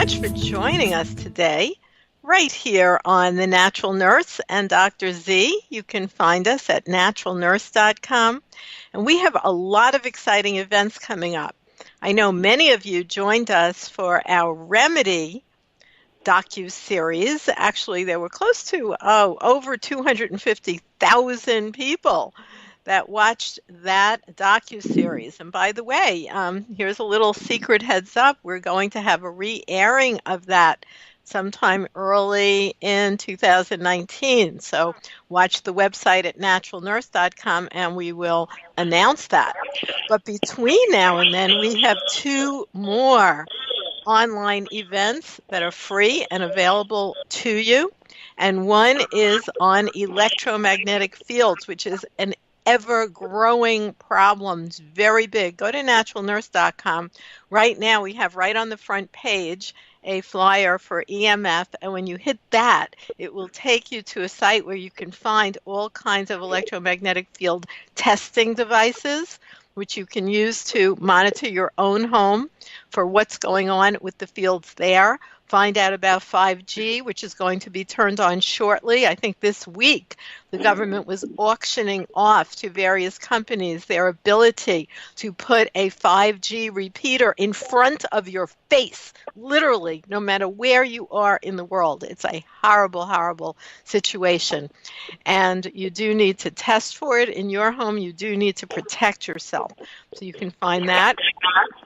much for joining us today, right here on The Natural Nurse and Dr. Z. You can find us at naturalnurse.com. And we have a lot of exciting events coming up. I know many of you joined us for our Remedy docu-series. Actually, there were close to over 250,000 people that watched that docu-series. And by the way, here's a little secret heads up. We're going to have a re-airing of that sometime early in 2019. So watch the website at naturalnurse.com and we will announce that. But between now and then, we have 2 more online events that are free and available to you. And one is on electromagnetic fields, which is an ever-growing problem. It's very big. Go to naturalnurse.com. Right now, we have right on the front page a flyer for EMF, and when you hit that, it will take you to a site where you can find all kinds of electromagnetic field testing devices, which you can use to monitor your own home for what's going on with the fields there. Find out about 5G, which is going to be turned on shortly. I think this week the government was auctioning off to various companies their ability to put a 5G repeater in front of your face, literally, no matter where you are in the world. It's a horrible, horrible situation. And you do need to test for it in your home. You do need to protect yourself. So you can find that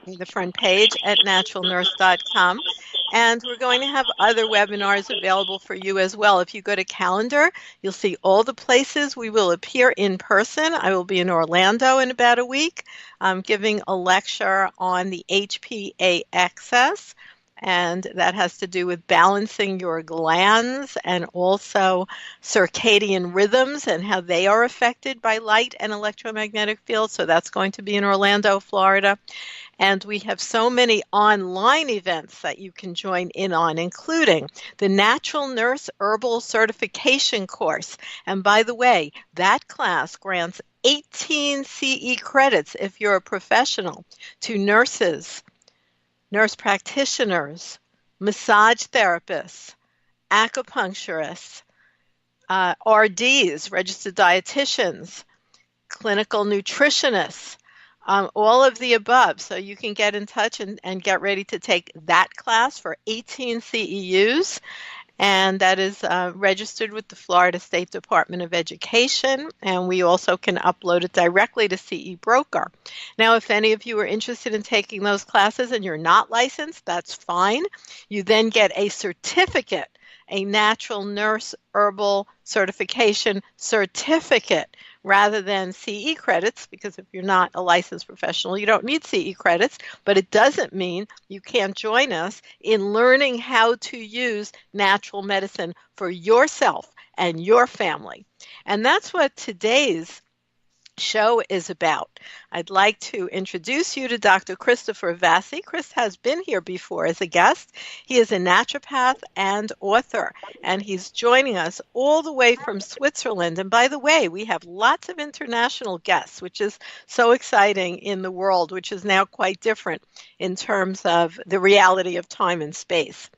on the front page at naturalnurse.com. And we're going to have other webinars available for you as well. If you go to calendar, you'll see all the places we will appear in person. I will be in Orlando in about a week, giving a lecture on the HPA axis, and that has to do with balancing your glands and also circadian rhythms and how they are affected by light and electromagnetic fields. So that's going to be in Orlando, Florida. And we have so many online events that you can join in on, including the Natural Nurse Herbal Certification course. And by the way, that class grants 18 CE credits if you're a professional to nurses, nurse practitioners, massage therapists, acupuncturists, RDs, registered dietitians, clinical nutritionists, all of the above. So you can get in touch and get ready to take that class for 18 CEUs. And that is registered with the Florida State Department of Education. And we also can upload it directly to CE Broker. Now, if any of you are interested in taking those classes and you're not licensed, that's fine. You then get a certificate, a Natural Nurse Herbal Certification certificate, rather than CE credits, because if you're not a licensed professional, you don't need CE credits, but it doesn't mean you can't join us in learning how to use natural medicine for yourself and your family. And that's what today's show is about. I'd like to introduce you to Dr. Christopher Vasey. Chris has been here before as a guest. He is a naturopath and author, and he's joining us all the way from Switzerland. And by the way, we have lots of international guests, which is so exciting in the world, which is now quite different in terms of the reality of time and space.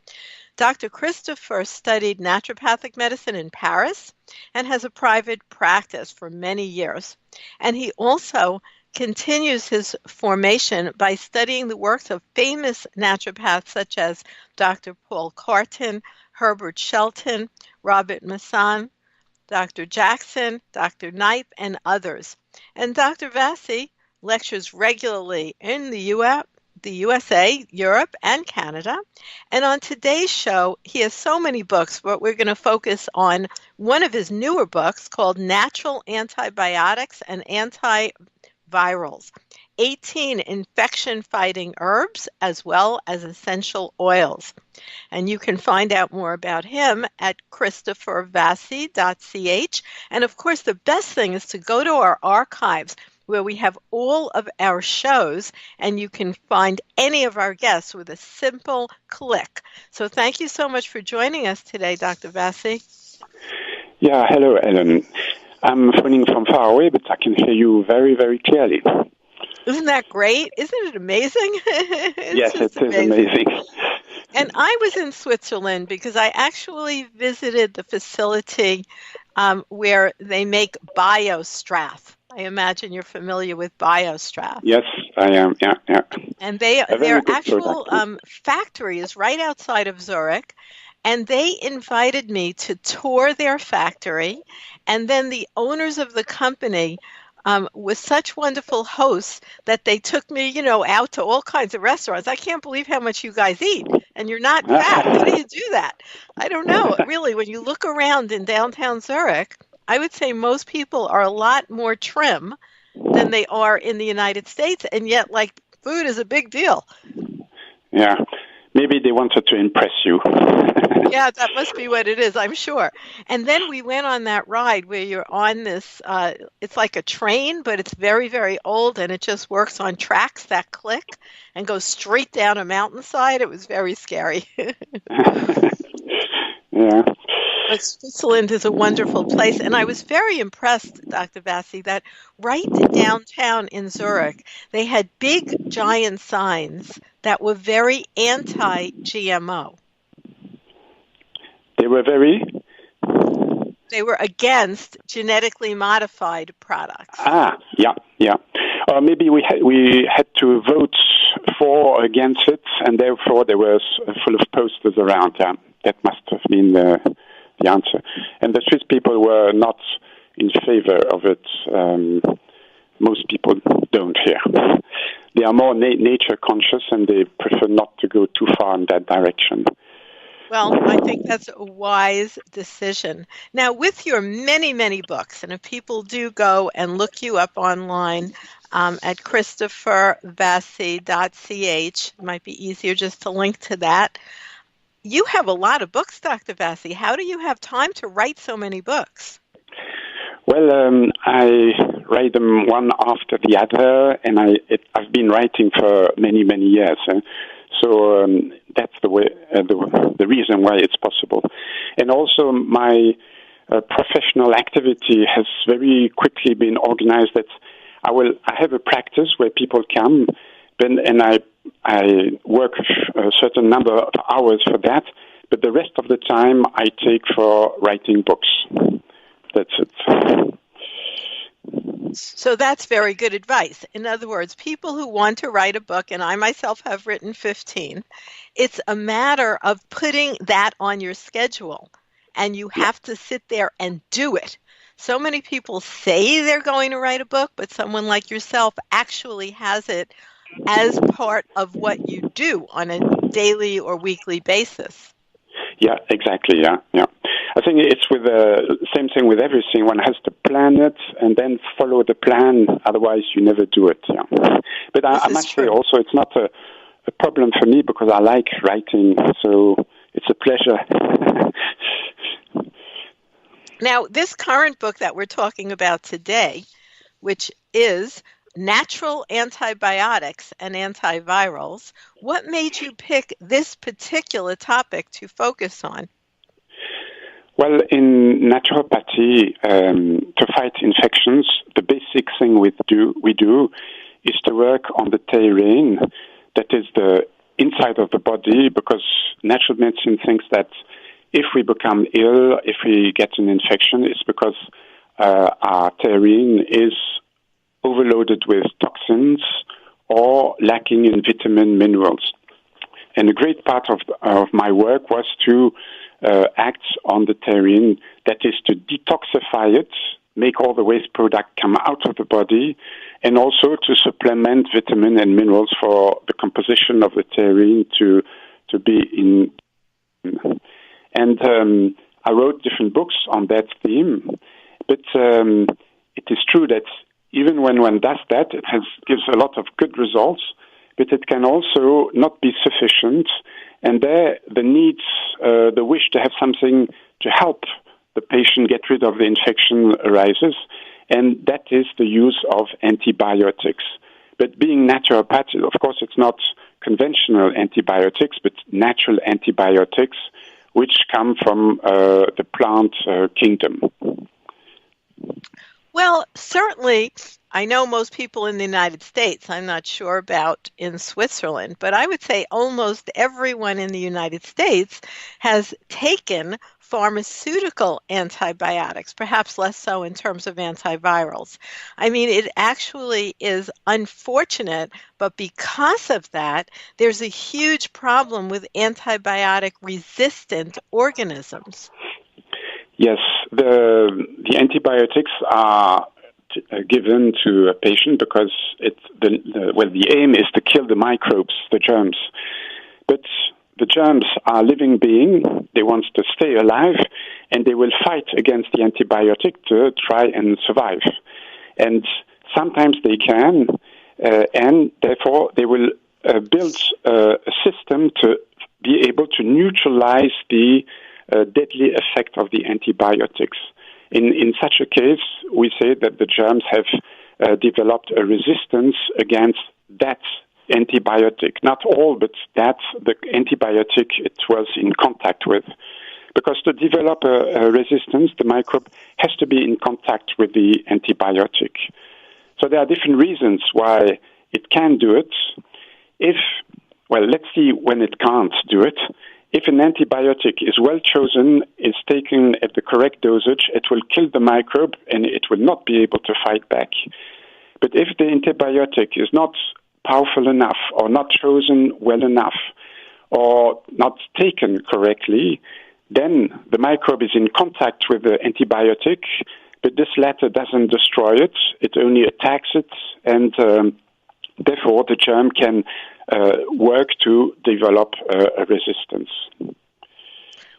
Dr. Christopher studied naturopathic medicine in Paris and has a private practice for many years. And he also continues his formation by studying the works of famous naturopaths such as Dr. Paul Carton, Herbert Shelton, Robert Masson, Dr. Jackson, Dr. Knipe, and others. And Dr. Vasey lectures regularly in the USA, Europe, and Canada. And on today's show, he has so many books, but we're going to focus on one of his newer books called Natural Antibiotics and Antivirals, 18 infection-fighting herbs as well as essential oils. And you can find out more about him at christophervasey.ch. And of course, the best thing is to go to our archives, where we have all of our shows, and you can find any of our guests with a simple click. So thank you so much for joining us today, Dr. Vasey. Yeah, hello, Ellen. I'm phoning from far away, but I can hear you very, very clearly. Isn't that great? Isn't it amazing? Yes, it is amazing. And I was in Switzerland because I actually visited the facility where they make BioStrath. I imagine you're familiar with BioStrath. Yes, I am. Yeah, yeah. And A their very good actual product. factory is right outside of Zurich. And they invited me to tour their factory. And then the owners of the company was such wonderful hosts that they took me, out to all kinds of restaurants. I can't believe how much you guys eat. And you're not fat. How do you do that? I don't know. Really, when you look around in downtown Zurich, I would say most people are a lot more trim than they are in the United States. And yet, like, food is a big deal. Yeah. Maybe they wanted to impress you. Yeah, that must be what it is, I'm sure. And then we went on that ride where you're on this, it's like a train, but it's very, very old and it just works on tracks that click and goes straight down a mountainside. It was very scary. Yeah. But Switzerland is a wonderful place. And I was very impressed, Dr. Vasey, that right downtown in Zurich, they had big, giant signs that were very anti-GMO. They were very? They were against genetically modified products. Yeah. Or maybe we had to vote for or against it, and therefore there was full of posters around. Yeah, that must have been the answer. And the Swiss people were not in favor of it. Most people don't here. They are more nature conscious, and they prefer not to go too far in that direction. Well, I think that's a wise decision. Now, with your many, many books, and if people do go and look you up online at christophervasey.ch, it might be easier just to link to that. You have a lot of books, Dr. Vasey. How do you have time to write so many books? Well, I write them one after the other, and I've been writing for many, many years. So that's the way, the reason why it's possible. And also my professional activity has very quickly been organized that I have a practice where people come, and I work a certain number of hours for that, but the rest of the time I take for writing books. That's it. So that's very good advice. In other words, people who want to write a book, and I myself have written 15, it's a matter of putting that on your schedule, and you have to sit there and do it. So many people say they're going to write a book, but someone like yourself actually has it as part of what you do on a daily or weekly basis. Yeah, exactly. Yeah. I think it's with the same thing with everything. One has to plan it and then follow the plan. Otherwise, you never do it. Yeah. But I must say also, it's not a problem for me because I like writing, so it's a pleasure. Now, this current book that we're talking about today, which is Natural Antibiotics and Antivirals, what made you pick this particular topic to focus on? Well, in naturopathy, to fight infections, the basic thing we do is to work on the terrain, that is the inside of the body, because natural medicine thinks that if we become ill, if we get an infection, it's because our terrain is overloaded with toxins or lacking in vitamin minerals. And a great part of my work was to act on the terrain, that is to detoxify it, make all the waste product come out of the body, and also to supplement vitamin and minerals for the composition of the terrain to be in. And I wrote different books on that theme, but it is true that even when one does that, it gives a lot of good results, but it can also not be sufficient. And there, the needs, the wish to have something to help the patient get rid of the infection arises, and that is the use of antibiotics. But being naturopathic, of course, it's not conventional antibiotics, but natural antibiotics, which come from the plant kingdom. Well, certainly, I know most people in the United States, I'm not sure about in Switzerland, but I would say almost everyone in the United States has taken pharmaceutical antibiotics, perhaps less so in terms of antivirals. I mean, it actually is unfortunate, but because of that, there's a huge problem with antibiotic resistant organisms. Yes, the antibiotics are given to a patient because the aim is to kill the microbes, the germs. But the germs are living beings. They want to stay alive, and they will fight against the antibiotic to try and survive. And sometimes they can, and therefore they will build a system to be able to neutralize the deadly effect of the antibiotics. In such a case, we say that the germs have developed a resistance against that antibiotic. Not all, but that's the antibiotic it was in contact with. Because to develop a resistance, the microbe has to be in contact with the antibiotic. So there are different reasons why it can do it. Let's see when it can't do it. If an antibiotic is well chosen, is taken at the correct dosage, it will kill the microbe and it will not be able to fight back. But if the antibiotic is not powerful enough or not chosen well enough or not taken correctly, then the microbe is in contact with the antibiotic, but this latter doesn't destroy it, it only attacks it, and therefore the germ can work to develop a resistance.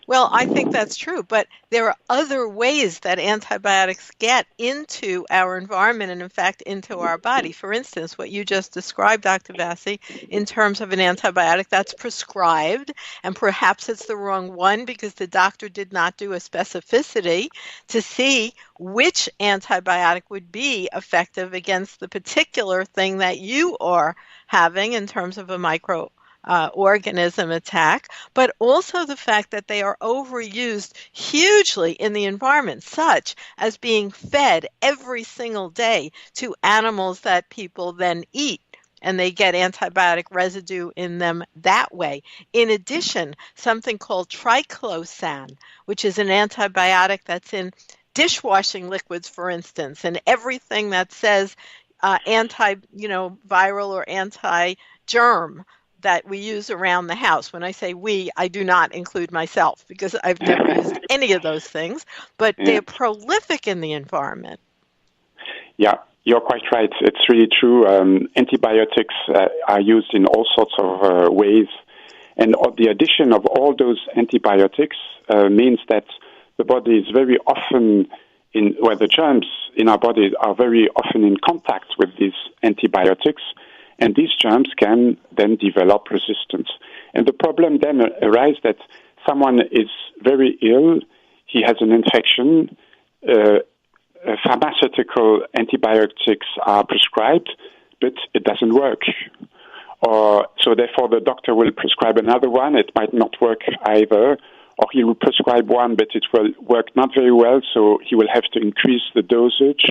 Well, I think that's true, but there are other ways that antibiotics get into our environment and, in fact, into our body. For instance, what you just described, Dr. Vasey, in terms of an antibiotic that's prescribed, and perhaps it's the wrong one because the doctor did not do a specificity to see which antibiotic would be effective against the particular thing that you are having in terms of a microorganism attack, but also the fact that they are overused hugely in the environment, such as being fed every single day to animals that people then eat, and they get antibiotic residue in them that way. In addition, something called triclosan, which is an antibiotic that's in dishwashing liquids, for instance, and everything that says viral or anti-germ that we use around the house. When I say we, I do not include myself because I've never used any of those things, but they're prolific in the environment. Yeah, you're quite right. It's really true. Antibiotics are used in all sorts of ways, and the addition of all those antibiotics means that the body is very often the germs in our body are very often in contact with these antibiotics, and these germs can then develop resistance. And the problem then arises that someone is very ill, he has an infection, pharmaceutical antibiotics are prescribed, but it doesn't work. So therefore the doctor will prescribe another one, it might not work either, or he will prescribe one, but it will work not very well, so he will have to increase the dosage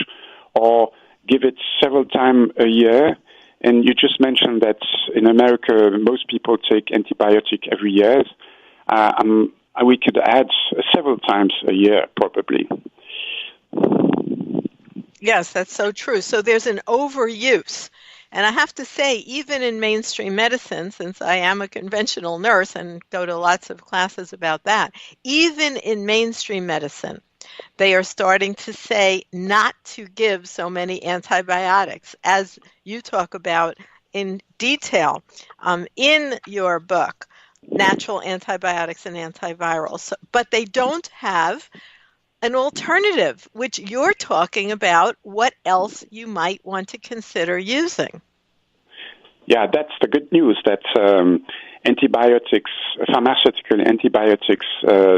or give it several times a year. And you just mentioned that in America, most people take antibiotic every year. We could add several times a year, probably. Yes, that's so true. So there's an overuse. And I have to say, even in mainstream medicine, since I am a conventional nurse and go to lots of classes about that, even in mainstream medicine, they are starting to say not to give so many antibiotics, as you talk about in detail in your book, Natural Antibiotics and Antivirals. But they don't have an alternative, which you're talking about what else you might want to consider using. Yeah, that's the good news, that antibiotics, pharmaceutical antibiotics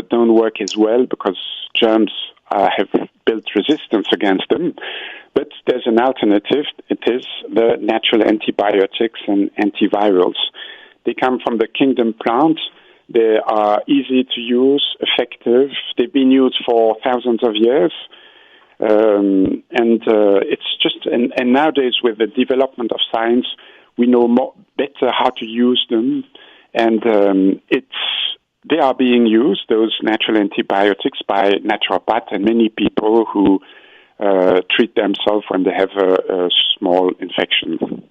don't work as well because germs have built resistance against them. But there's an alternative. It is the natural antibiotics and antivirals. They come from the kingdom plant. They are easy to use, effective. They've been used for thousands of years. It's just, and nowadays with the development of science, we know better how to use them, and they are being used, those natural antibiotics, by naturopaths and many people who treat themselves when they have a small infection.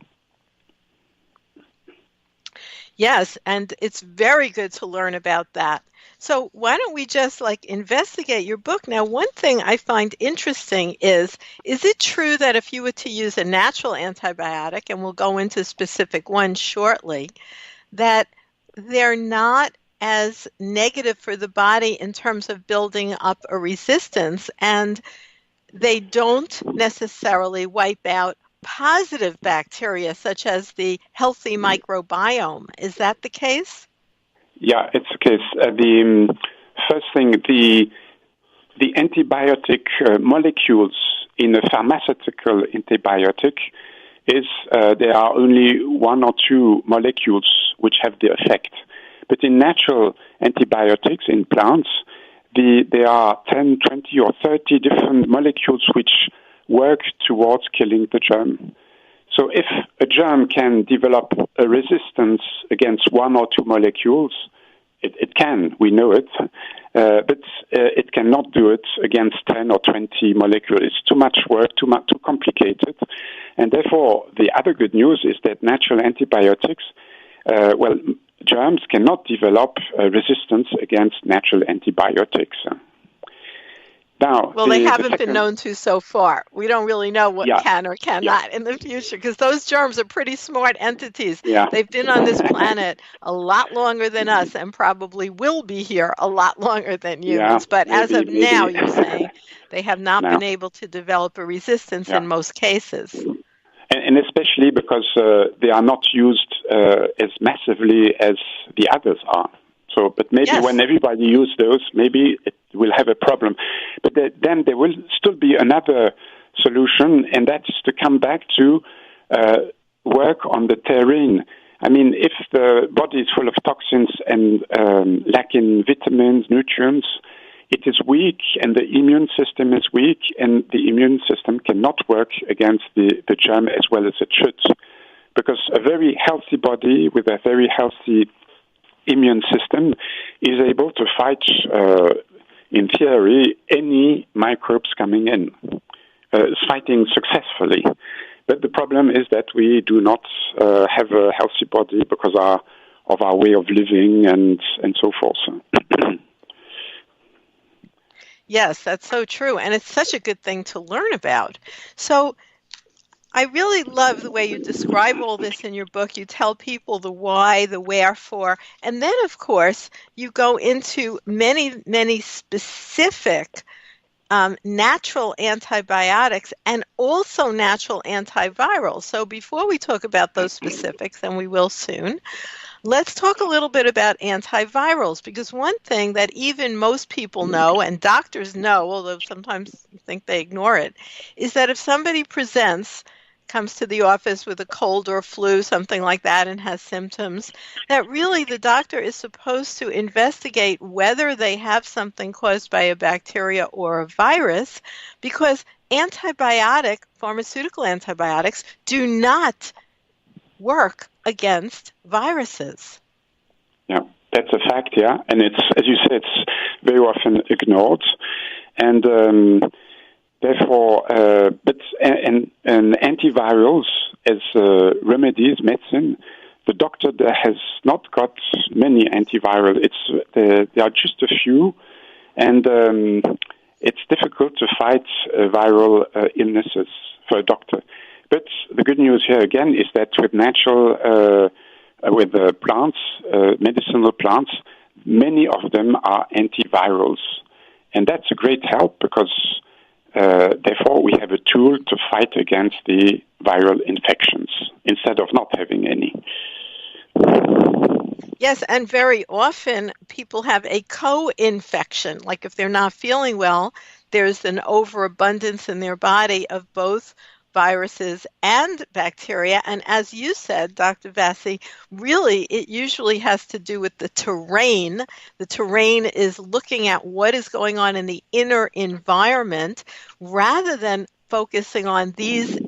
Yes, and it's very good to learn about that. So why don't we just investigate your book? Now, one thing I find interesting is it true that if you were to use a natural antibiotic, and we'll go into specific ones shortly, that they're not as negative for the body in terms of building up a resistance, and they don't necessarily wipe out positive bacteria such as the healthy microbiome. Is that the case? Yeah, it's the case. The first thing, the antibiotic molecules in a pharmaceutical antibiotic is there are only one or two molecules which have the effect. But in natural antibiotics in plants, there are 10, 20, or 30 different molecules which work towards killing the germ. So if a germ can develop a resistance against one or two molecules, it can, we know it, but it cannot do it against 10 or 20 molecules. It's too much work, too complicated. And therefore, the other good news is that natural antibiotics, germs cannot develop resistance against natural antibiotics. Now, they haven't been known to so far. We don't really know what can or cannot in the future, because those germs are pretty smart entities. Yeah. They've been on this planet a lot longer than us, and probably will be here a lot longer than humans. But as of now, you're saying they have not been able to develop a resistance in most cases. And especially because they are not used as massively as the others are. So, but maybe when everybody uses those, maybe it will have a problem. But then there will still be another solution, and that's to come back to work on the terrain. I mean, if the body is full of toxins and lacking vitamins, nutrients, it is weak, and the immune system is weak, and the immune system cannot work against the germ as well as it should. Because a very healthy body with a very healthy immune system is able to fight, in theory, any microbes coming in, fighting successfully. But the problem is that we do not have a healthy body because of our way of living and so forth. Yes, that's so true. And it's such a good thing to learn about. So I really love the way you describe all this in your book. You tell people the why, the wherefore, and then, of course, you go into many, many specific natural antibiotics and also natural antivirals. So before we talk about those specifics, and we will soon, let's talk a little bit about antivirals, because one thing that even most people know, and doctors know, although sometimes you think they ignore it, is that if somebody comes to the office with a cold or flu, something like that, and has symptoms, that really the doctor is supposed to investigate whether they have something caused by a bacteria or a virus, because pharmaceutical antibiotics do not work against viruses. Yeah, that's a fact, and it's, as you said, it's very often ignored, and therefore, and antivirals as remedies, medicine, the doctor there has not got many antivirals. There are just a few, and it's difficult to fight viral illnesses for a doctor. But the good news here again is that with plants, medicinal plants, many of them are antivirals, and that's a great help because therefore we have a tool to fight against the viral infections instead of not having any. Yes, and very often people have a co-infection. Like if they're not feeling well, there's an overabundance in their body of both viruses and bacteria. And as you said, Dr. Vasey, really it usually has to do with the terrain. The terrain is looking at what is going on in the inner environment rather than focusing on these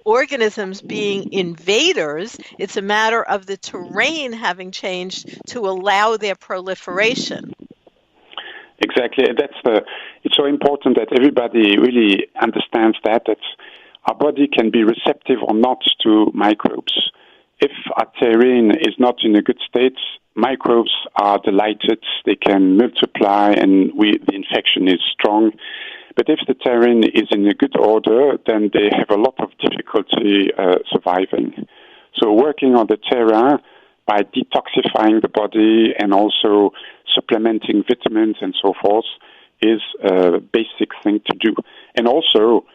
organisms being invaders. It's a matter of the terrain having changed to allow their proliferation. Exactly. It's so important that everybody really understands that our body can be receptive or not to microbes. If our terrain is not in a good state, microbes are delighted, they can multiply, and the infection is strong. But if the terrain is in a good order, then they have a lot of difficulty surviving. So working on the terrain by detoxifying the body and also supplementing vitamins and so forth is a basic thing to do. And also,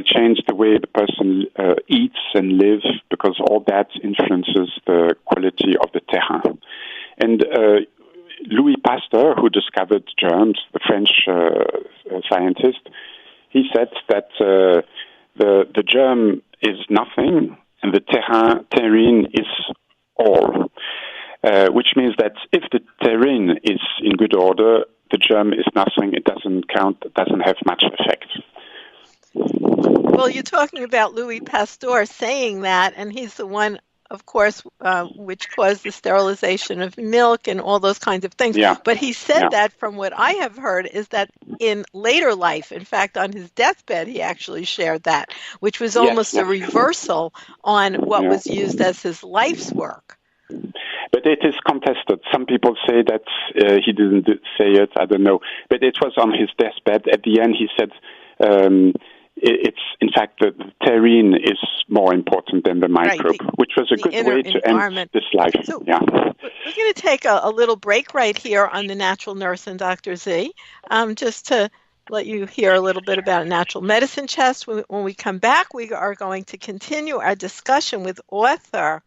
change the way the person eats and lives, because all that influences the quality of the terrain. And Louis Pasteur, who discovered germs, the French scientist, he said that the germ is nothing and the terrain is all, which means that if the terrain is in good order, the germ is nothing, it doesn't count, it doesn't have much effect. Well, you're talking about Louis Pasteur saying that, and he's the one, of course, which caused the sterilization of milk and all those kinds of things. Yeah. But he said that, from what I have heard, is that in later life, in fact, on his deathbed, he actually shared that, which was almost a reversal on what was used as his life's work. But it is contested. Some people say that he didn't say it, I don't know. But it was on his deathbed. At the end, he said, it's, in fact, the terrain is more important than the microbe, which was a good way to end this life. So we're going to take a little break right here on The Natural Nurse and Dr. Z, just to let you hear a little bit about natural medicine chest. When we come back, we are going to continue our discussion with author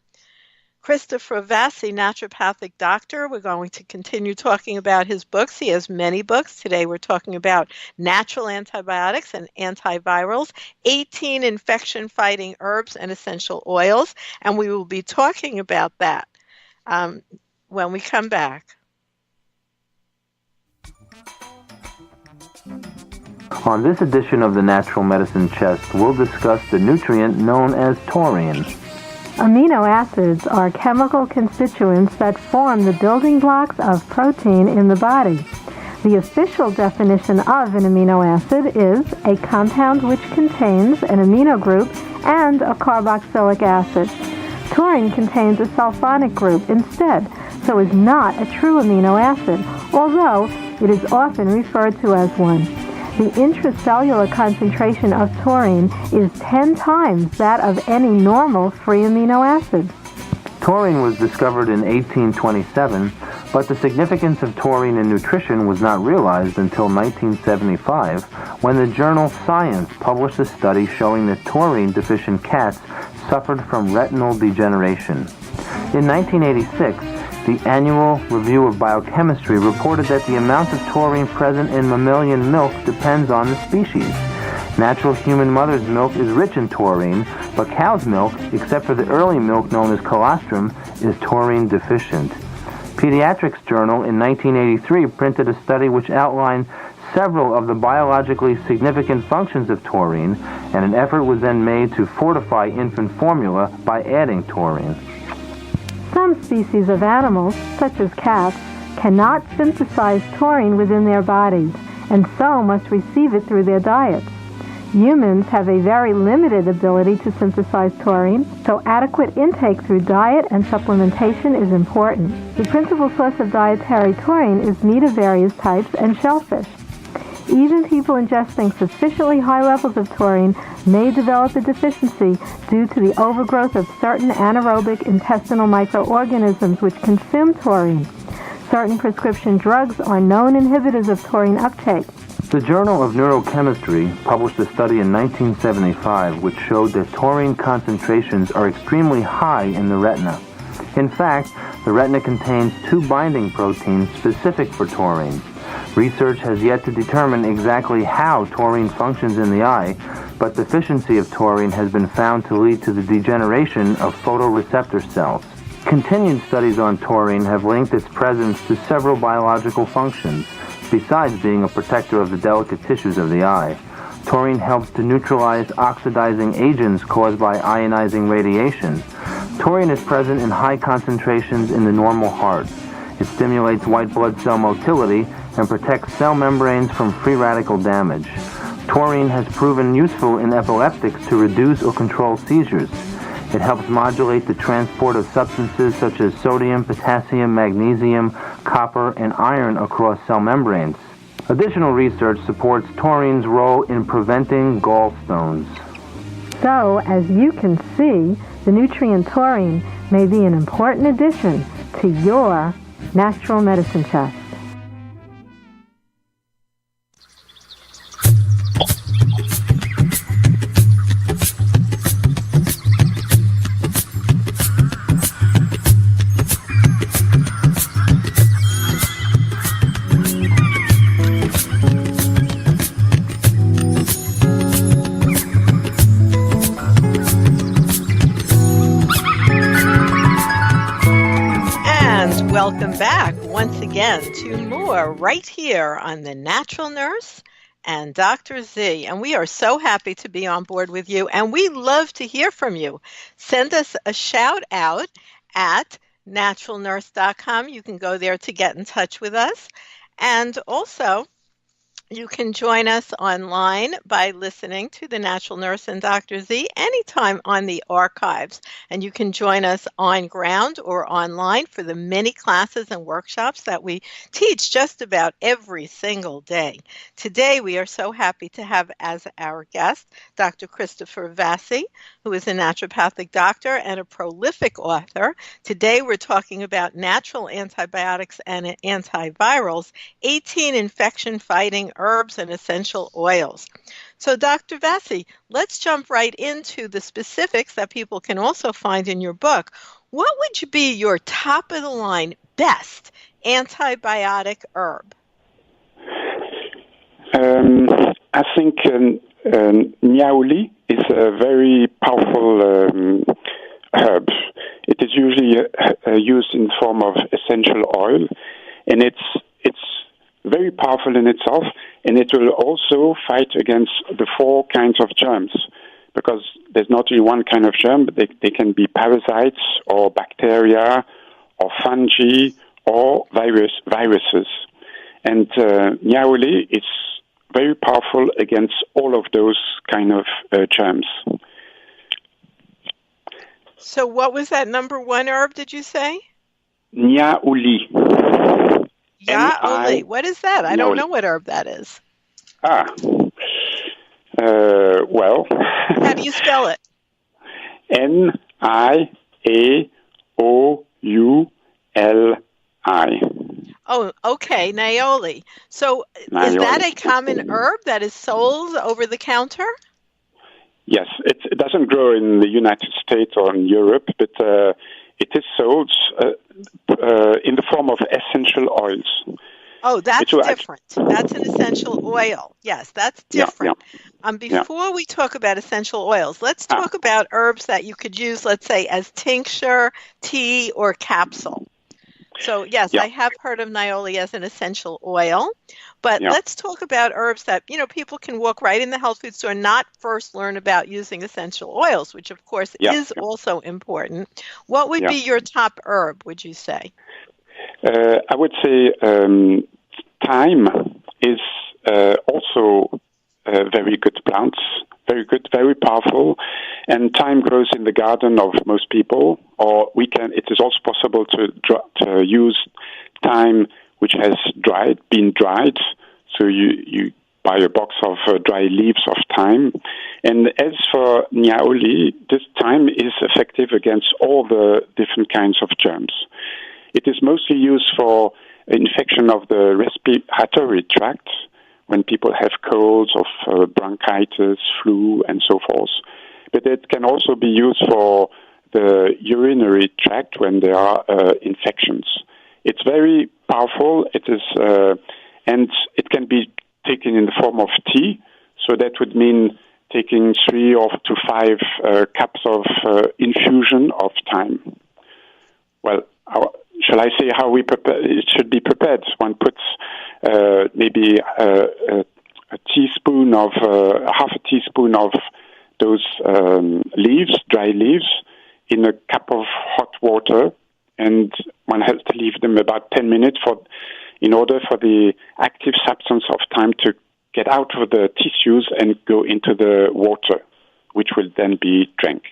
Christopher Vasey, naturopathic doctor. We're going to continue talking about his books. He has many books. Today we're talking about natural antibiotics and antivirals, 18 infection-fighting herbs and essential oils, and we will be talking about that when we come back. On this edition of the Natural Medicine Chest, we'll discuss the nutrient known as taurine. Amino acids are chemical constituents that form the building blocks of protein in the body. The official definition of an amino acid is a compound which contains an amino group and a carboxylic acid. Taurine contains a sulfonic group instead, so is not a true amino acid, although it is often referred to as one. The intracellular concentration of taurine is 10 times that of any normal free amino acid. Taurine was discovered in 1827, but the significance of taurine in nutrition was not realized until 1975, when the journal Science published a study showing that taurine-deficient cats suffered from retinal degeneration. In 1986, the Annual Review of Biochemistry reported that the amount of taurine present in mammalian milk depends on the species. Natural human mother's milk is rich in taurine, but cow's milk, except for the early milk known as colostrum, is taurine deficient. Pediatrics Journal in 1983 printed a study which outlined several of the biologically significant functions of taurine, and an effort was then made to fortify infant formula by adding taurine. Some species of animals, such as cats, cannot synthesize taurine within their bodies, and so must receive it through their diets. Humans have a very limited ability to synthesize taurine, so adequate intake through diet and supplementation is important. The principal source of dietary taurine is meat of various types and shellfish. Even people ingesting sufficiently high levels of taurine may develop a deficiency due to the overgrowth of certain anaerobic intestinal microorganisms which consume taurine. Certain prescription drugs are known inhibitors of taurine uptake. The Journal of Neurochemistry published a study in 1975 which showed that taurine concentrations are extremely high in the retina. In fact, the retina contains 2 binding proteins specific for taurine. Research has yet to determine exactly how taurine functions in the eye, but deficiency of taurine has been found to lead to the degeneration of photoreceptor cells. Continued studies on taurine have linked its presence to several biological functions, besides being a protector of the delicate tissues of the eye. Taurine helps to neutralize oxidizing agents caused by ionizing radiation. Taurine is present in high concentrations in the normal heart. It stimulates white blood cell motility and protects cell membranes from free radical damage. Taurine has proven useful in epileptics to reduce or control seizures. It helps modulate the transport of substances such as sodium, potassium, magnesium, copper, and iron across cell membranes. Additional research supports taurine's role in preventing gallstones. So, as you can see, the nutrient taurine may be an important addition to your natural medicine chest. Welcome back once again to more right here on The Natural Nurse and Dr. Z. And we are so happy to be on board with you, and we love to hear from you. Send us a shout out at naturalnurse.com. You can go there to get in touch with us. And also, you can join us online by listening to The Natural Nurse and Dr. Z anytime on the archives. And you can join us on ground or online for the many classes and workshops that we teach just about every single day. Today, we are so happy to have as our guest Dr. Christopher Vasey, who is a naturopathic doctor and a prolific author. Today, we're talking about natural antibiotics and antivirals, 18 infection-fighting herbs and essential oils. So, Dr. Vasey, let's jump right into the specifics that people can also find in your book. What would be your top-of-the-line best antibiotic herb? I think Niaouli is a very powerful herb. It is usually used in the form of essential oil, and it's very powerful in itself, and it will also fight against the 4 kinds of germs, because there's not only one kind of germ, but they can be parasites or bacteria or fungi or viruses. And Niaouli is very powerful against all of those kind of germs. So what was that number 1 herb, did you say? Niaouli. Niaouli. What is that? I don't know what herb that is. Well. How do you spell it? Niaouli. Oh, okay, Niaouli. So is that a common herb that is sold over the counter? Yes, it doesn't grow in the United States or in Europe, but it is sold in the form of essential oils. Oh, that's different. That's an essential oil. Yes, that's different. Before we talk about essential oils, let's talk about herbs that you could use, let's say, as tincture, tea, or capsule. So, yes, I have heard of Niaouli as an essential oil, but let's talk about herbs that, people can walk right in the health food store and not first learn about using essential oils, which, of course, is also important. What would be your top herb, would you say? I would say thyme is also a very good plant, very good, very powerful, and thyme grows in the garden of most people. Or it is also possible to use thyme which has been dried. So you buy a box of dry leaves of thyme. And as for Niaouli, this thyme is effective against all the different kinds of germs. It is mostly used for infection of the respiratory tract, when people have colds of bronchitis, flu, and so forth. But it can also be used for the urinary tract when there are infections. It's very powerful. It is, and it can be taken in the form of tea. So that would mean taking 3 or to 5 cups of infusion of thyme. Well, shall I say how we prepare? It should be prepared. One puts maybe a teaspoon of half a teaspoon of those leaves, dry leaves, in a cup of hot water, and one has to leave them about 10 minutes in order for the active substance of thyme to get out of the tissues and go into the water, which will then be drunk.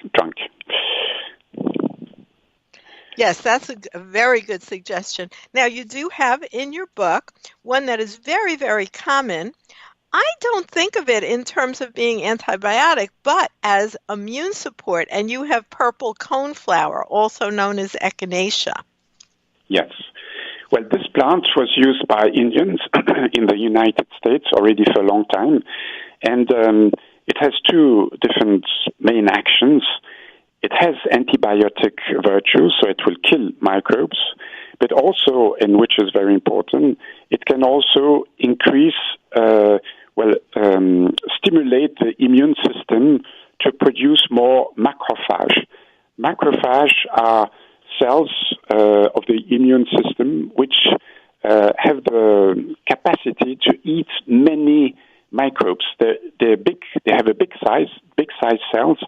Yes, that's a very good suggestion. Now, you do have in your book one that is very, very common. I don't think of it in terms of being antibiotic, but as immune support, and you have purple coneflower, also known as echinacea. Yes. Well, this plant was used by Indians in the United States already for a long time, and it has 2 different main actions. It has antibiotic virtues, so it will kill microbes, but also, and which is very important, it can also increase, stimulate the immune system to produce more macrophage. Macrophage are cells of the immune system which have the capacity to eat many microbes. They're big. They have a big size cells,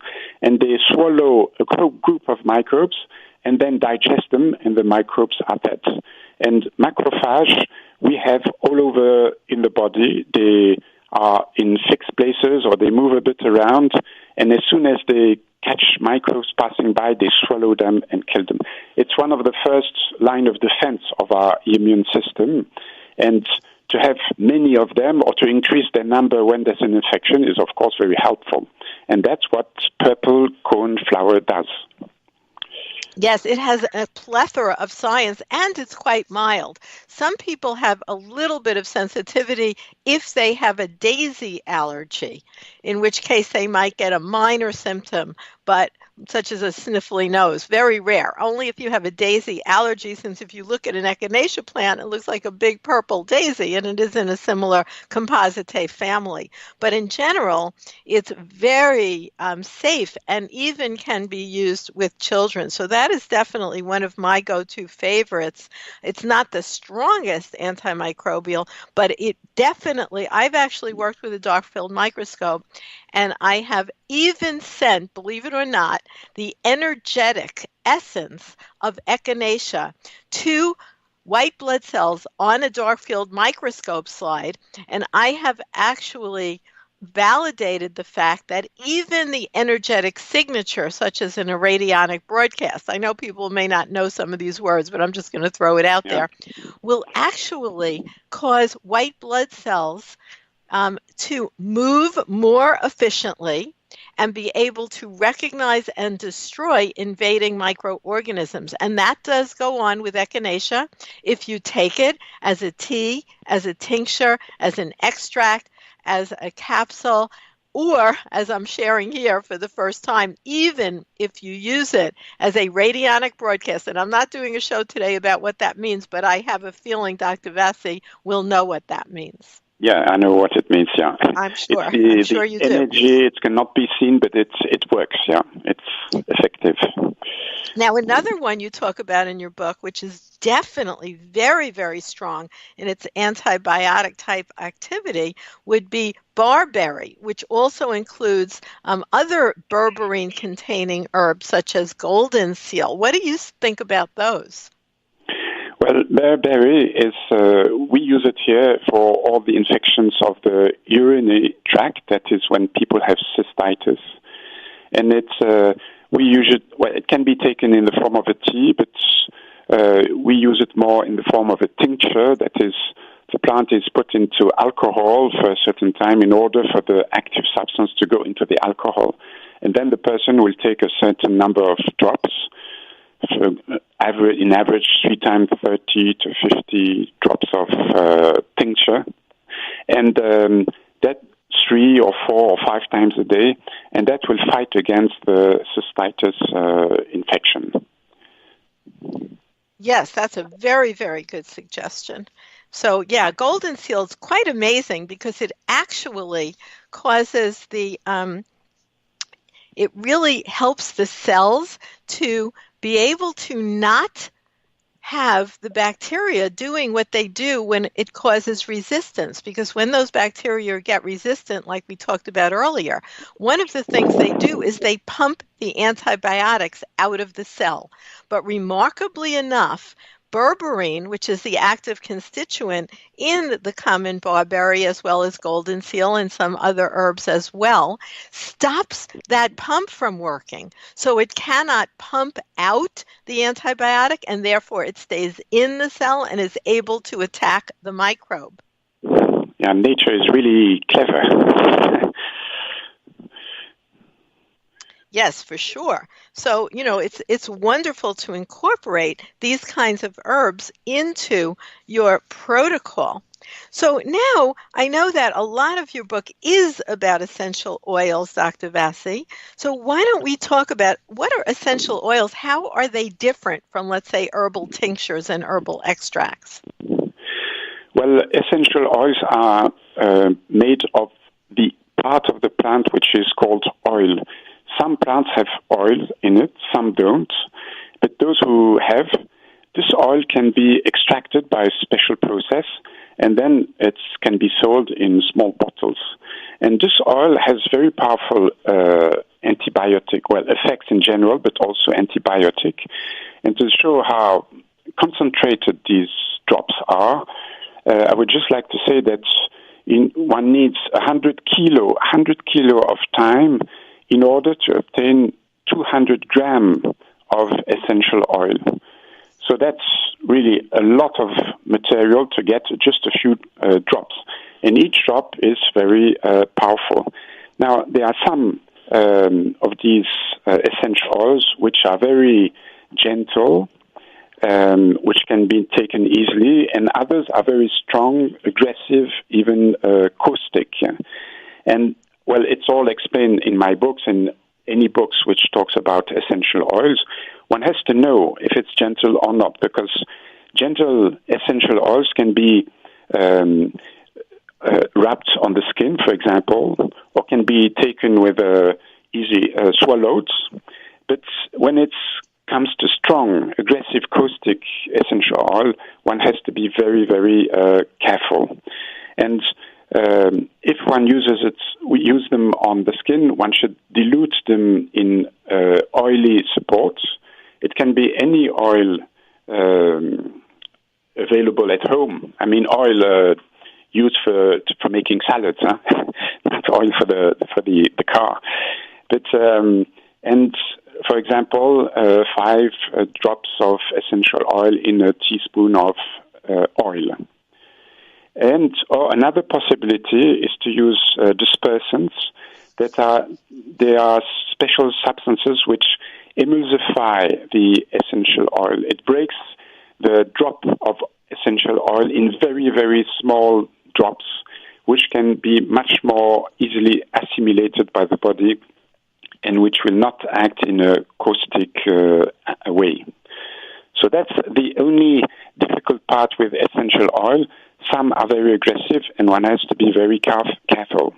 and they swallow a group of microbes and then digest them, and the microbes are dead. And macrophage we have all over in the body. They are in fixed places or they move a bit around, and as soon as they catch microbes passing by, they swallow them and kill them. It's one of the first line of defense of our immune system, and to have many of them or to increase their number when there's an infection is, of course, very helpful. And that's what purple coneflower does. Yes, it has a plethora of science, and it's quite mild. Some people have a little bit of sensitivity if they have a daisy allergy, in which case they might get a minor symptom, but such as a sniffly nose. Very rare. Only if you have a daisy allergy, since if you look at an echinacea plant, it looks like a big purple daisy, and it is in a similar Compositae family. But in general, it's very safe and even can be used with children. So that is definitely one of my go-to favorites. It's not the strongest antimicrobial, but it definitely, I've actually worked with a dark-field microscope, and I have even sent, believe it or not, the energetic essence of echinacea to white blood cells on a dark field microscope slide, and I have actually validated the fact that even the energetic signature, such as in a radionic broadcast, I know people may not know some of these words, but I'm just going to throw it out there, will actually cause white blood cells to move more efficiently and be able to recognize and destroy invading microorganisms. And that does go on with echinacea. If you take it as a tea, as a tincture, as an extract, as a capsule, or as I'm sharing here for the first time, even if you use it as a radionic broadcast, and I'm not doing a show today about what that means, but I have a feeling Dr. Vasey will know what that means. Yeah, I know what it means, yeah. I'm sure. I'm sure you do. Energy, it cannot be seen, but it works, yeah. It's effective. Now, another one you talk about in your book, which is definitely very, very strong in its antibiotic type activity, would be barberry, which also includes other berberine-containing herbs such as golden seal. What do you think about those? Well, barberry is, we use it here for all the infections of the urinary tract. That is when people have cystitis. And we use it, well, it can be taken in the form of a tea, but we use it more in the form of a tincture. That is, the plant is put into alcohol for a certain time in order for the active substance to go into the alcohol. And then the person will take a certain number of drops. So in average 3 times 30 to 50 drops of tincture, and that 3 or 4 or 5 times a day, and that will fight against the cystitis infection. Yes, that's a very, very good suggestion. So yeah, golden seal is quite amazing because it actually causes it really helps the cells to be able to not have the bacteria doing what they do when it causes resistance. Because when those bacteria get resistant, like we talked about earlier, one of the things they do is they pump the antibiotics out of the cell. But remarkably enough, berberine, which is the active constituent in the common barberry as well as golden seal and some other herbs as well, stops that pump from working. So it cannot pump out the antibiotic, and therefore it stays in the cell and is able to attack the microbe. Yeah, nature is really clever. Yes, for sure. So, it's wonderful to incorporate these kinds of herbs into your protocol. So now I know that a lot of your book is about essential oils, Dr. Vasey. So why don't we talk about what are essential oils? How are they different from, let's say, herbal tinctures and herbal extracts? Well, essential oils are made of the part of the plant which is called oil. Some plants have oil in it, some don't. But those who have, this oil can be extracted by a special process, and then it can be sold in small bottles. And this oil has very powerful antibiotic, effects in general, but also antibiotic. And to show how concentrated these drops are, I would just like to say that one needs 100 kilo of time in order to obtain 200 grams of essential oil. So that's really a lot of material to get just a few drops. And each drop is very powerful. Now, there are some of these essential oils which are very gentle, which can be taken easily, and others are very strong, aggressive, even caustic. And well, it's all explained in my books and any books which talks about essential oils. One has to know if it's gentle or not, because gentle essential oils can be wrapped on the skin, for example, or can be taken with easy swallowed. But when it comes to strong, aggressive, caustic essential oil, one has to be very, very careful. And if one uses it, we use them on the skin, one should dilute them in oily supports. It can be any oil available at home. I mean, oil used for making salads, huh? Not oil for the car. But and for example, 5 drops of essential oil in a teaspoon of oil. And another possibility is to use dispersants they are special substances which emulsify the essential oil. It breaks the drop of essential oil in very, very small drops, which can be much more easily assimilated by the body and which will not act in a caustic way. So that's the only difficult part with essential oil. Some are very aggressive, and one has to be very careful.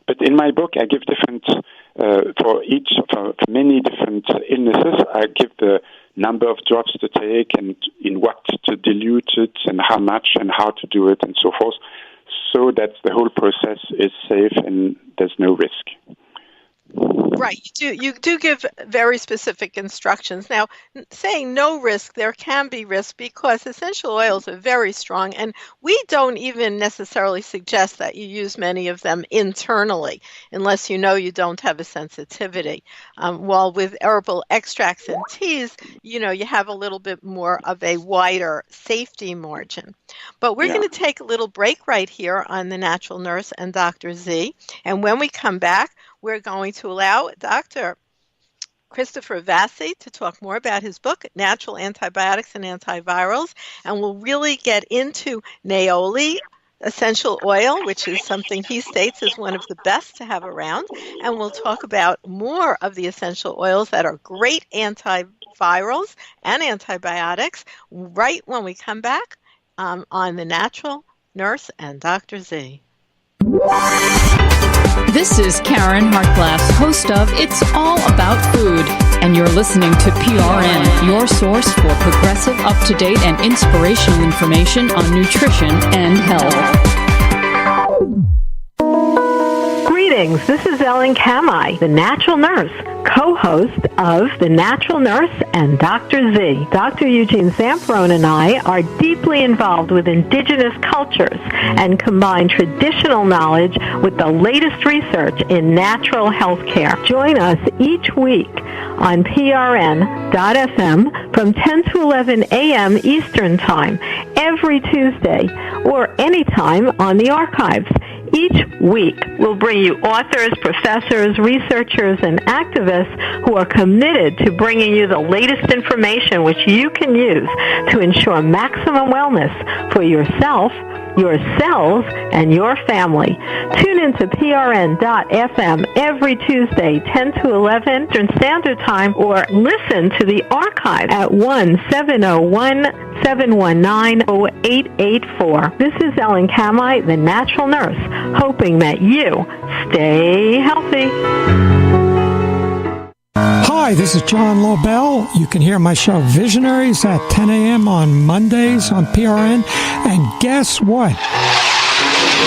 But in my book, I give different, for many different illnesses, I give the number of drops to take and in what to dilute it and how much and how to do it and so forth, so that the whole process is safe and there's no risk. Right. You do give very specific instructions. Now, saying no risk, there can be risk because essential oils are very strong, and we don't even necessarily suggest that you use many of them internally unless you know you don't have a sensitivity. While with herbal extracts and teas, you have a little bit more of a wider safety margin. But we're going to take a little break right here on The Natural Nurse and Dr. Z, and when we come back, we're going to allow Dr. Christopher Vasey to talk more about his book, Natural Antibiotics and Antivirals, and we'll really get into Naoli essential oil, which is something he states is one of the best to have around, and we'll talk about more of the essential oils that are great antivirals and antibiotics right when we come back on The Natural Nurse and Dr. Z. This is Karen Hartglass, host of It's All About Food, and you're listening to PRN, your source for progressive, up-to-date, and inspirational information on nutrition and health. Greetings, this is Ellen Kamai, the Natural Nurse, co-host of The Natural Nurse and Dr. Z. Dr. Eugene Zamperone and I are deeply involved with indigenous cultures and combine traditional knowledge with the latest research in natural health care. Join us each week on PRN.FM from 10 to 11 a.m. Eastern Time every Tuesday or anytime on the archives. Each week, we'll bring you authors, professors, researchers, and activists who are committed to bringing you the latest information which you can use to ensure maximum wellness for yourself, your cells, and your family. Tune into PRN.FM every Tuesday, 10 to 11 Eastern Standard Time, or listen to the archive at 1-701-719-0884. This is Ellen Kamai, the Natural Nurse, hoping that you stay healthy. Hi, this is John Lobel. You can hear my show Visionaries at 10 a.m. on Mondays on PRN. And guess what?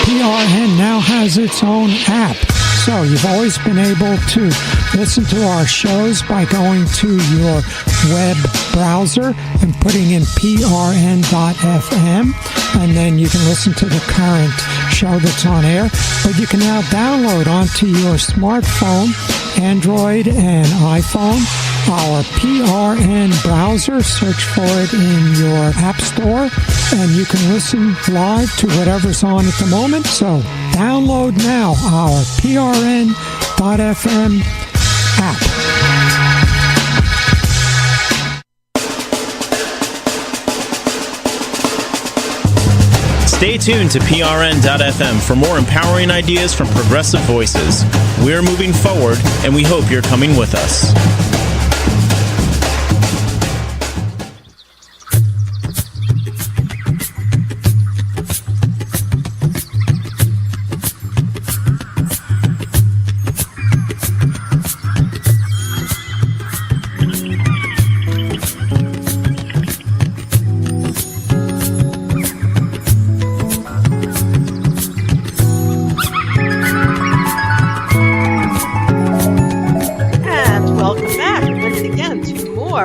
PRN now has its own app. So you've always been able to listen to our shows by going to your web browser and putting in prn.fm, and then you can listen to the current show that's on air. But you can now download onto your smartphone, Android and iPhone, our PRN browser. Search for it in your app store, and you can listen live to whatever's on at the moment. So download now our PRN.FM app. Stay tuned to PRN.FM for more empowering ideas from progressive voices. We're moving forward, and we hope you're coming with us.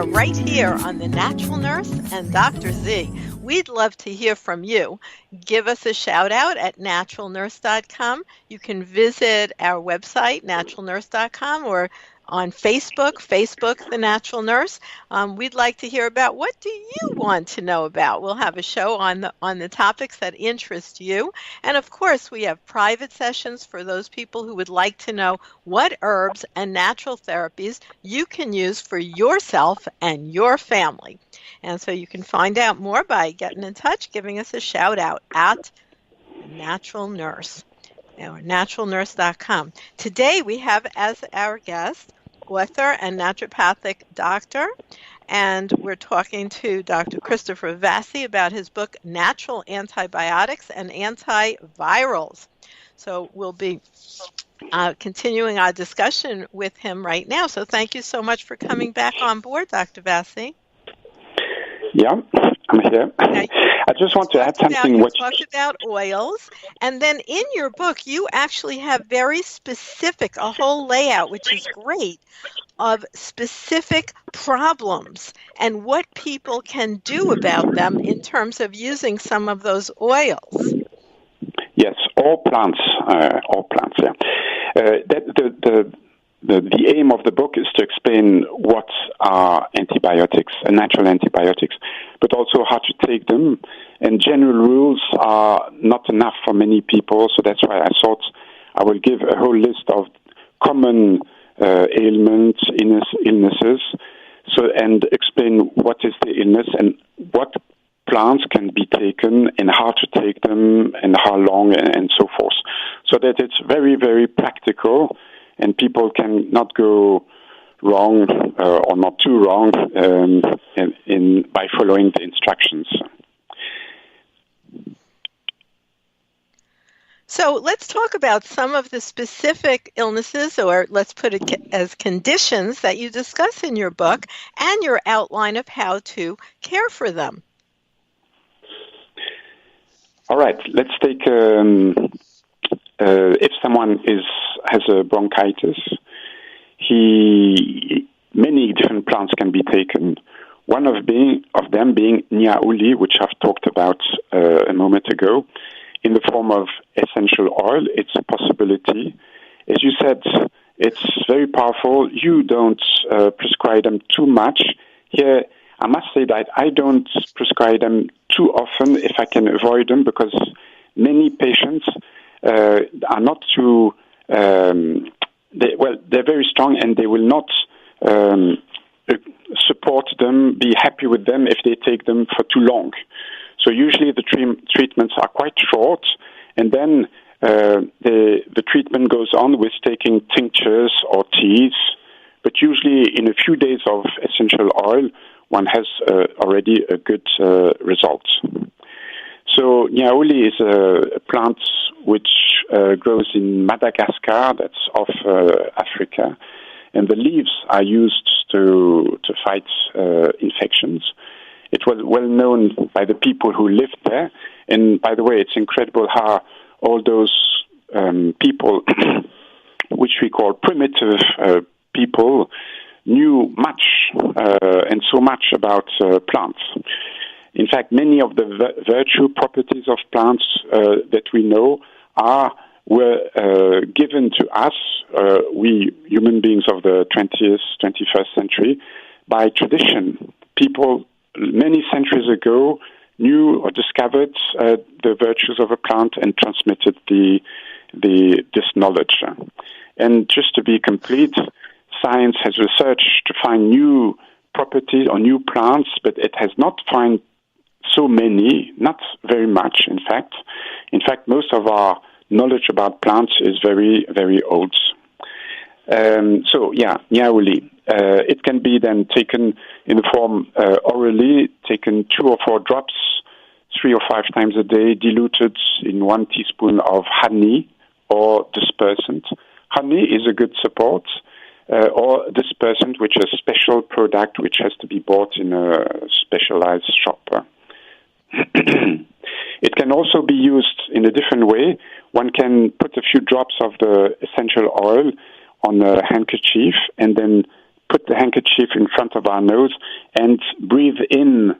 Right here on The Natural Nurse and Dr. Z. We'd love to hear from you. Give us a shout out at naturalnurse.com. You can visit our website, naturalnurse.com, or on Facebook, The Natural Nurse. We'd like to hear about what do you want to know about. We'll have a show on the topics that interest you. And of course, we have private sessions for those people who would like to know what herbs and natural therapies you can use for yourself and your family. And so you can find out more by getting in touch, giving us a shout out at Natural Nurse or naturalnurse.com. Today we have as our guest author and naturopathic doctor, and we're talking to Dr. Christopher Vasey about his book, Natural Antibiotics and Antivirals. So we'll be continuing our discussion with him right now. So thank you so much for coming back on board, Dr. Vasey. Yeah, I'm here. I just want to add something. You talked about oils, and then in your book, you actually have very specific, a whole layout, which is great, of specific problems and what people can do about them in terms of using some of those oils. Yes, all plants, yeah. The aim of the book is to explain what are antibiotics, natural antibiotics, but also how to take them. And general rules are not enough for many people, so that's why I thought I will give a whole list of common ailments, illnesses, and explain what is the illness and what plants can be taken and how to take them and how long and so forth. So that it's very, very practical and people can not go wrong or not too wrong by following the instructions. So let's talk about some of the specific illnesses, or let's put it as conditions, that you discuss in your book and your outline of how to care for them. All right, let's take if someone has a bronchitis, many different plants can be taken. One of them being niaouli, which I've talked about a moment ago, in the form of essential oil. It's a possibility. As you said, it's very powerful. You don't prescribe them too much. Here, I must say that I don't prescribe them too often if I can avoid them, because many patients are not too... they're very strong, and they will not support them, be happy with them if they take them for too long. So usually the treatments are quite short, and then the treatment goes on with taking tinctures or teas, but usually in a few days of essential oil, one has already a good result. So niaouli is a plant which grows in Madagascar, that's off Africa, and the leaves are used to fight infections. It was well known by the people who lived there, and by the way, it's incredible how all those people, which we call primitive people, knew much and so much about plants. In fact, many of the virtue properties of plants that we know were given to us, we human beings of the 20th, 21st century, by tradition. People many centuries ago knew or discovered the virtues of a plant and transmitted this knowledge. And just to be complete, science has researched to find new properties or new plants, but it has not found so many, not very much, in fact. In fact, most of our knowledge about plants is very, very old. Niaouli. It can be then taken in the form orally, taken 2 or 4 drops, 3 or 5 times a day, diluted in 1 teaspoon of honey or dispersant. Honey is a good support, or dispersant, which is a special product which has to be bought in a specialized shop. It can also be used in a different way. One can put a few drops of the essential oil on a handkerchief and then put the handkerchief in front of our nose and breathe in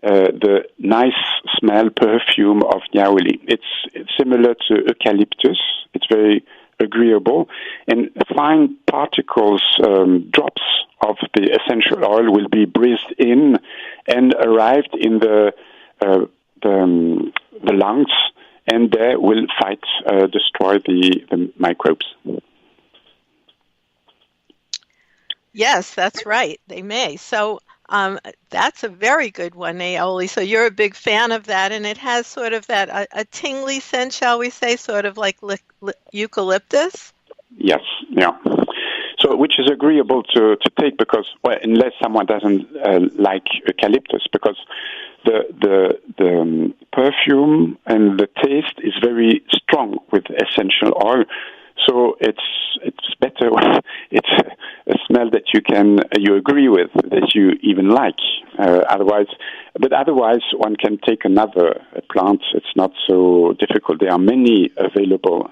the nice smell, perfume of niaouli. It's similar to eucalyptus. It's very agreeable. And fine particles, drops of the essential oil will be breathed in and arrived in the lungs, and they will destroy the microbes. Yes, that's right. They may. So that's a very good one, niaouli. So you're a big fan of that, and it has sort of that a tingly scent, shall we say, sort of like eucalyptus? Yes, yeah. So, which is agreeable to take because, well, unless someone doesn't like eucalyptus, because the perfume and the taste is very strong with essential oil. So it's better. It's a smell that you agree with, that you even like. Otherwise, one can take another plant. It's not so difficult. There are many available.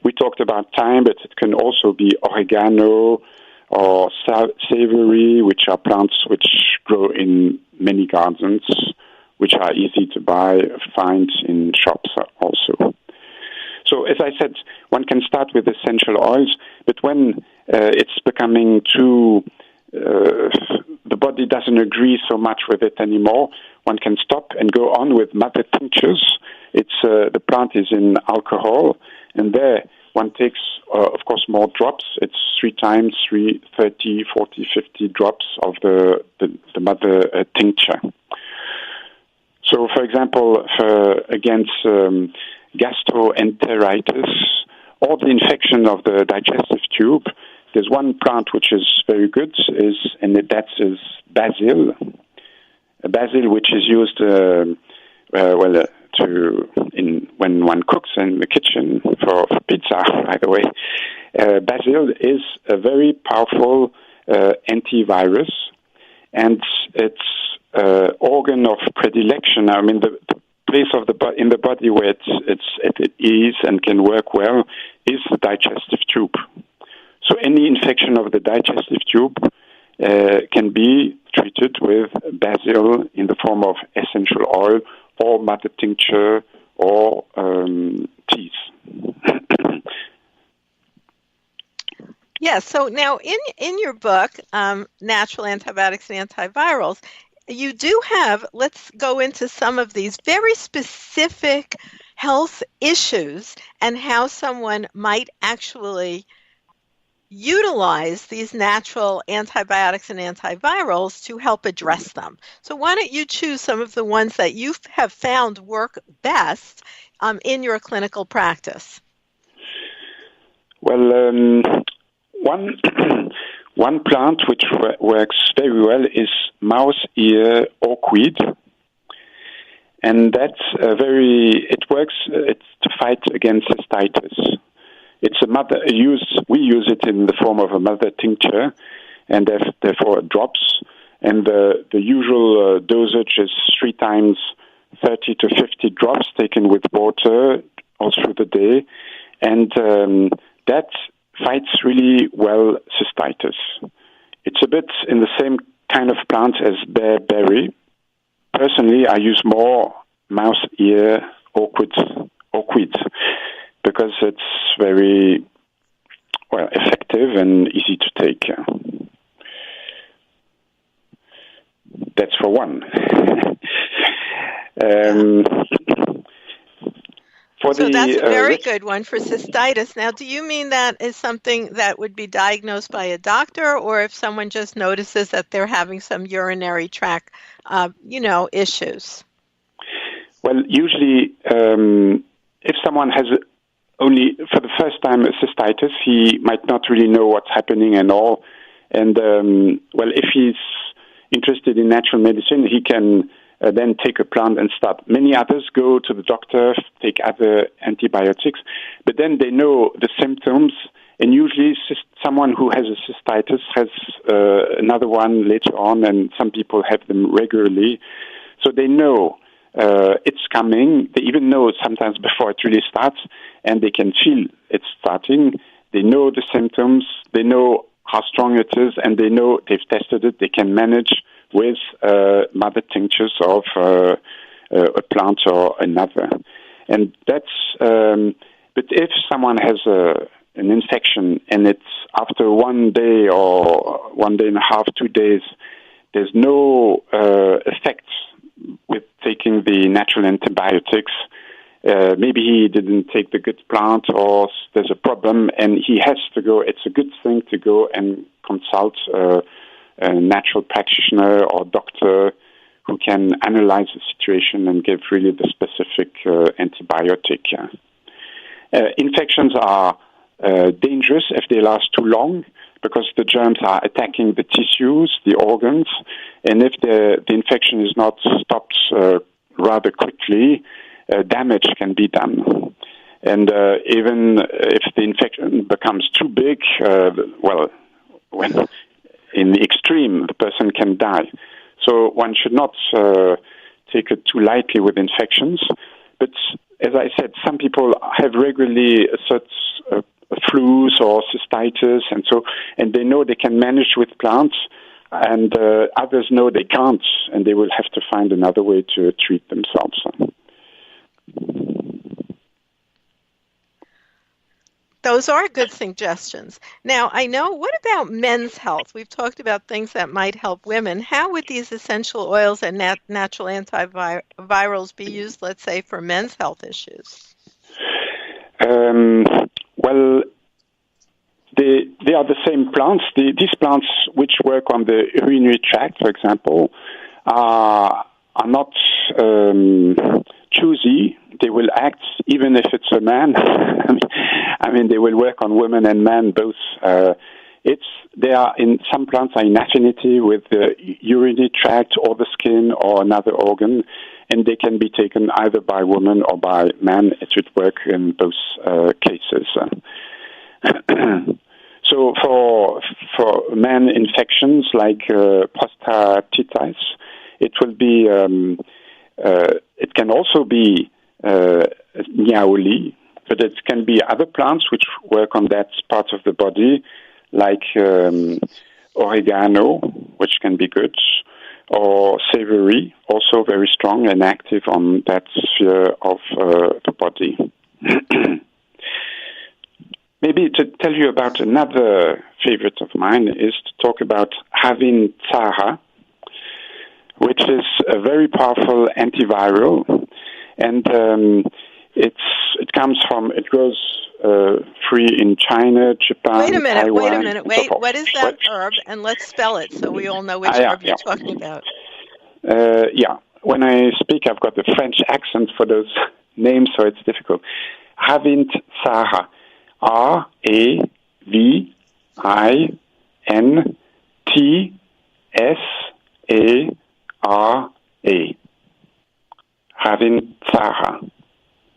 We talked about thyme, but it can also be oregano or savory, which are plants which grow in many gardens, which are easy to find in shops also. So, as I said, one can start with essential oils, but when it's becoming too, the body doesn't agree so much with it anymore, one can stop and go on with mother tinctures. The plant is in alcohol, and there one takes, of course, more drops. It's 3 times 30, 40, 50 drops of the mother tincture. So, for example, against gastroenteritis or the infection of the digestive tube, there's one plant which is very good, that is basil. Basil, which is used, when one cooks in the kitchen for pizza, by the way. Basil is a very powerful antivirus, and its organ of predilection, I mean, the place of in the body where it's at ease and can work well is the digestive tube. So any infection of the digestive tube can be treated with basil in the form of essential oil or mother tincture or teas. Yeah, so now in your book, Natural Antibiotics and Antivirals, you do have, let's go into some of these very specific health issues and how someone might actually utilize these natural antibiotics and antivirals to help address them. So why don't you choose some of the ones that you have found work best in your clinical practice? Well, one plant which works very well is mouse ear hawkweed, and that's it works to fight against cystitis. It's we use it in the form of a mother tincture, and therefore drops, and the usual dosage is 3 times 30 to 50 drops taken with water all through the day, and that fights really well cystitis. It's a bit in the same kind of plant as bearberry. Personally, I use more mouse ear hawkweed because it's very effective and easy to take. That's for one. So that's a very good one for cystitis. Now, do you mean that is something that would be diagnosed by a doctor, or if someone just notices that they're having some urinary tract, issues? Well, usually, if someone has only for the first time a cystitis, he might not really know what's happening and all. And if he's interested in natural medicine, he can then take a plant and start. Many others go to the doctor, take other antibiotics, but then they know the symptoms, and usually someone who has a cystitis has another one later on, and some people have them regularly. So they know it's coming. They even know sometimes before it really starts, and they can feel it starting. They know the symptoms, they know how strong it is, and they know they've tested it. They can manage with mother tinctures of a plant or another. And that's, but if someone has an infection and it's after 1 day or 1 day and a half, 2 days, there's no effect with taking the natural antibiotics. Maybe he didn't take the good plant, or there's a problem, and he has to go. It's a good thing to go and consult a natural practitioner or doctor who can analyze the situation and give really the specific antibiotic. Infections are dangerous if they last too long, because the germs are attacking the tissues, the organs, and if the infection is not stopped rather quickly, damage can be done. And even if the infection becomes too big, when in the extreme, the person can die. So one should not take it too lightly with infections. But as I said, some people have regularly flus or cystitis, and they know they can manage with plants, and others know they can't, and they will have to find another way to treat themselves. Those are good suggestions. Now, I know, what about men's health? We've talked about things that might help women. How would these essential oils and natural antivirals be used, let's say, for men's health issues? They are the same plants. These plants which work on the urinary tract, for example, are not choosy. They will act even if it's a man. I mean, they will work on women and men both. Some plants are in affinity with the urinary tract or the skin or another organ, and they can be taken either by women or by men. It would work in both cases. So for men infections like prostatitis, it will be it can also be niaouli, but it can be other plants which work on that part of the body, like oregano, which can be good, or savory, also very strong and active on that sphere of the body. Maybe to tell you about another favorite of mine is to talk about Havin Tsara, which is a very powerful antiviral, and it grows free in China, Japan, Taiwan. Wait, what is that herb? And let's spell it so we all know which herb you're talking about. When I speak, I've got the French accent for those names, so it's difficult. Havin Tsara. R-A-V-I-N-T-S-A-R-A. Havin Tsara.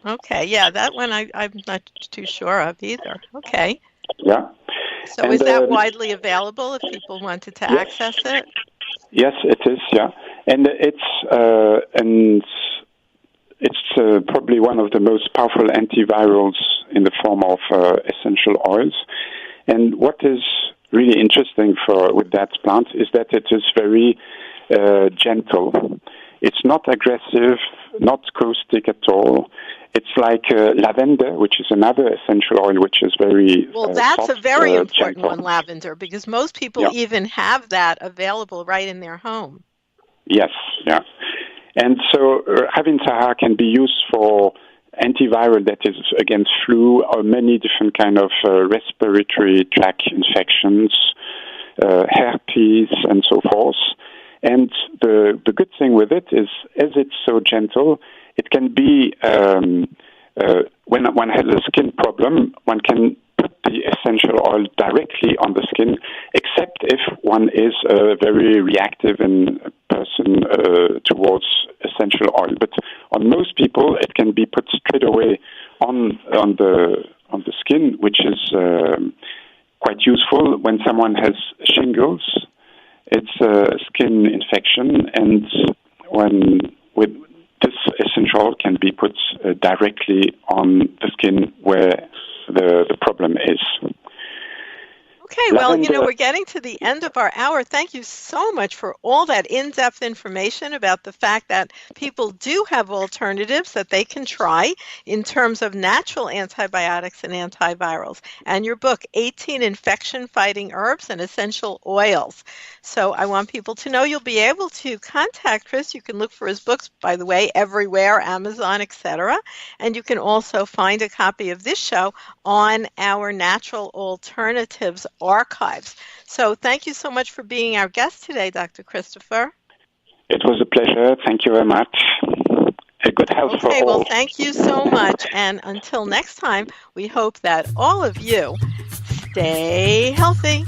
Okay, yeah, that one I'm not too sure of either. Okay. Yeah. So is that widely available if people wanted to access it? Yes, it is, yeah. And it's probably one of the most powerful antivirals in the form of essential oils. And what is really interesting with that plant is that it is very gentle. It's not aggressive, not caustic at all. It's like lavender, which is another essential oil, which is very that's soft, a very important gentle. one, lavender, because most people even have that available right in their home. Yes, yeah. And so Havin Tsara can be used for antiviral that is against flu or many different kind of respiratory tract infections, herpes, and so forth. And the good thing with it is, as it's so gentle, it can be, when one has a skin problem, one can put the essential oil directly on the skin, except if one is a very reactive person towards essential oil. But on most people, it can be put straight away on the skin, which is quite useful when someone has shingles. It's a skin infection, and with this essential oil can be put directly on the skin where the problem is. Okay, well, we're getting to the end of our hour. Thank you so much for all that in-depth information about the fact that people do have alternatives that they can try in terms of natural antibiotics and antivirals. And your book, 18 Infection-Fighting Herbs and Essential Oils. So I want people to know you'll be able to contact Chris. You can look for his books, by the way, everywhere, Amazon, etc. And you can also find a copy of this show on our Natural Alternatives archives. So thank you so much for being our guest today, Dr. Christopher. It was a pleasure. Thank you very much. A good health for all. Okay, well, thank you so much. And until next time, we hope that all of you stay healthy.